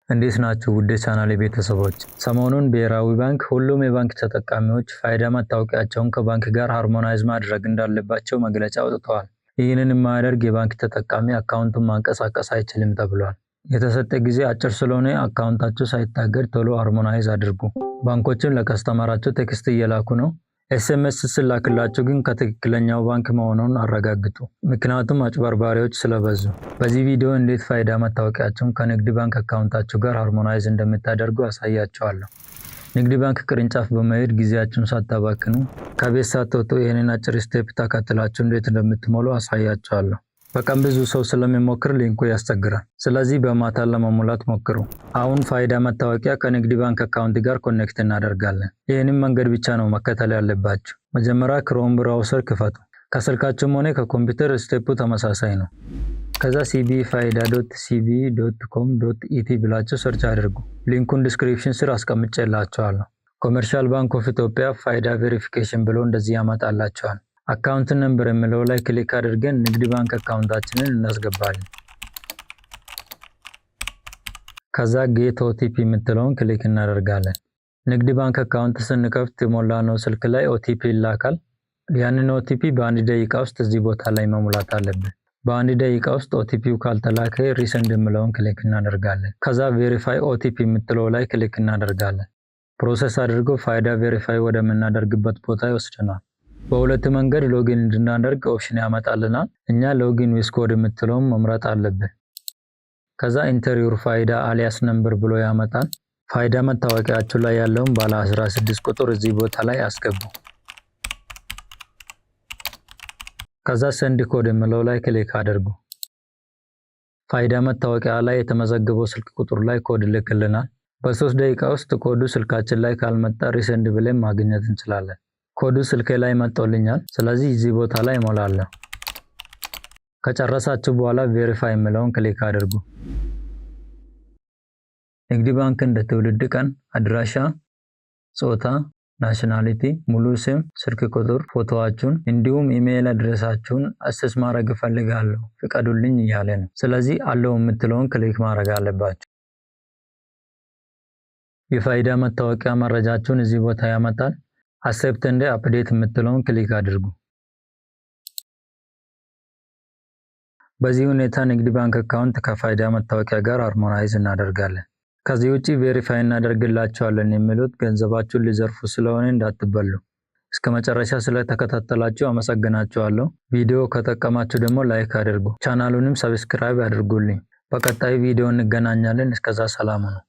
እንዴት ናችሁ ውድ የቻናሌ ቤተሰቦች? ሰሞኑን ብሔራዊ ባንክ ሁሉም የባንክ ተጠቃሚዎች ፋይዳ መታወቂያቸውን ከባንክ ጋር ሃርሞናይዝ ማድረግ እንዳለባቸው መግለጫ አውጥተዋል። ይህንን የማያደርግ የባንክ ተጠቃሚ አካውንቱን ማንቀሳቀስ አይችልም ተብሏል። የተሰጠ ጊዜ አጭር ስለሆነ አካውንታችሁ ሳይታገድ ቶሎ ሃርሞናይዝ አድርጉ። ባንኮችን ለከስተመራቸው ቴክስት እየላኩ ነው። ኤስኤምኤስ ስላክላችሁ ግን ከትክክለኛው ባንክ መሆኑን አረጋግጡ፣ ምክንያቱም አጭበርባሪዎች ስለበዙ። በዚህ ቪዲዮ እንዴት ፋይዳ መታወቂያችሁን ከንግድ ባንክ አካውንታችሁ ጋር ሃርሞናይዝ እንደምታደርጉ አሳያችኋለሁ። ንግድ ባንክ ቅርንጫፍ በመሄድ ጊዜያችሁን ሳታባክኑ ከቤት ሳትወጡ ይህንን አጭር ስቴፕ ተከትላችሁ እንዴት እንደምትሞሉ አሳያችኋለሁ። በቀን ብዙ ሰው ስለሚሞክር ሊንኩ ያስቸግራል። ስለዚህ በማታ ለመሙላት ሞክሩ። አሁን ፋይዳ መታወቂያ ከንግድ ባንክ አካውንት ጋር ኮኔክት እናደርጋለን። ይህንን መንገድ ብቻ ነው መከተል ያለባችሁ። መጀመሪያ ክሮም ብራውዘር ክፈቱ። ከስልካችሁም ሆነ ከኮምፒውተር ስቴፑ ተመሳሳይ ነው። ከዛ cbfaida.cb.com.et ብላችሁ ሰርች አድርጉ። ሊንኩን ዲስክሪፕሽን ስር አስቀምጬላችኋለሁ። ኮመርሻል ባንክ ኦፍ ኢትዮጵያ ፋይዳ ቬሪፊኬሽን ብሎ እንደዚህ ያመጣላችኋል። አካውንት ነምበር የሚለው ላይ ክሊክ አድርገን ንግድ ባንክ አካውንታችንን እናስገባለን። ከዛ ጌት ኦቲፒ የምትለውን ክሊክ እናደርጋለን። ንግድ ባንክ አካውንት ስንከፍት የሞላነው ስልክ ላይ ኦቲፒ ይላካል። ያንን ኦቲፒ በአንድ ደቂቃ ውስጥ እዚህ ቦታ ላይ መሙላት አለብን። በአንድ ደቂቃ ውስጥ ኦቲፒው ካልተላከ ሪሰንድ የሚለውን ክሊክ እናደርጋለን። ከዛ ቬሪፋይ ኦቲፒ የምትለው ላይ ክሊክ እናደርጋለን። ፕሮሰስ አድርጎ ፋይዳ ቬሪፋይ ወደምናደርግበት ቦታ ይወስደናል። በሁለት መንገድ ሎጊን እንድናደርግ ኦፕሽን ያመጣልናል። እኛ ሎጊን ዊዝ ኮድ የምትለውን መምረጥ አለብን። ከዛ ኢንተር ዩር ፋይዳ አሊያስ ነምበር ብሎ ያመጣል። ፋይዳ መታወቂያችሁ ላይ ያለውን ባለ 16 ቁጥር እዚህ ቦታ ላይ አስገቡ። ከዛ ሰንድ ኮድ የሚለው ላይ ክሊክ አድርጉ። ፋይዳ መታወቂያ ላይ የተመዘገበው ስልክ ቁጥር ላይ ኮድ ልክልናል። በ3 ደቂቃ ውስጥ ኮዱ ስልካችን ላይ ካልመጣ ሪሰንድ ብለን ማግኘት እንችላለን። ኮዱ ስልኬ ላይ መጥቶልኛል። ስለዚህ እዚህ ቦታ ላይ እሞላለሁ። ከጨረሳችሁ በኋላ ቬሪፋይ የሚለውን ክሊክ አድርጉ። ንግድ ባንክ እንደ ትውልድ ቀን፣ አድራሻ፣ ጾታ፣ ናሽናሊቲ፣ ሙሉ ስም፣ ስልክ ቁጥር፣ ፎቶዋችሁን እንዲሁም ኢሜይል አድሬሳችሁን አክሰስ ማድረግ እፈልጋለሁ ፍቀዱልኝ እያለ ነው። ስለዚህ አለው የምትለውን ክሊክ ማድረግ አለባችሁ። የፋይዳ መታወቂያ መረጃችሁን እዚህ ቦታ ያመጣል። አክሰፕት እንደ አፕዴት የምትለውን ክሊክ አድርጉ። በዚህ ሁኔታ ንግድ ባንክ አካውንት ከፋይዳ መታወቂያ ጋር ሃርሞናይዝ እናደርጋለን። ከዚህ ውጪ ቬሪፋይ እናደርግላችኋለን የሚሉት ገንዘባችሁን ሊዘርፉ ስለሆነ እንዳትበሉ። እስከ መጨረሻ ስለተከታተላችሁ አመሰግናችኋለሁ። ቪዲዮ ከጠቀማችሁ ደግሞ ላይክ አድርጉ። ቻናሉንም ሰብስክራይብ አድርጉልኝ። በቀጣይ ቪዲዮ እንገናኛለን። እስከዛ ሰላም ነው።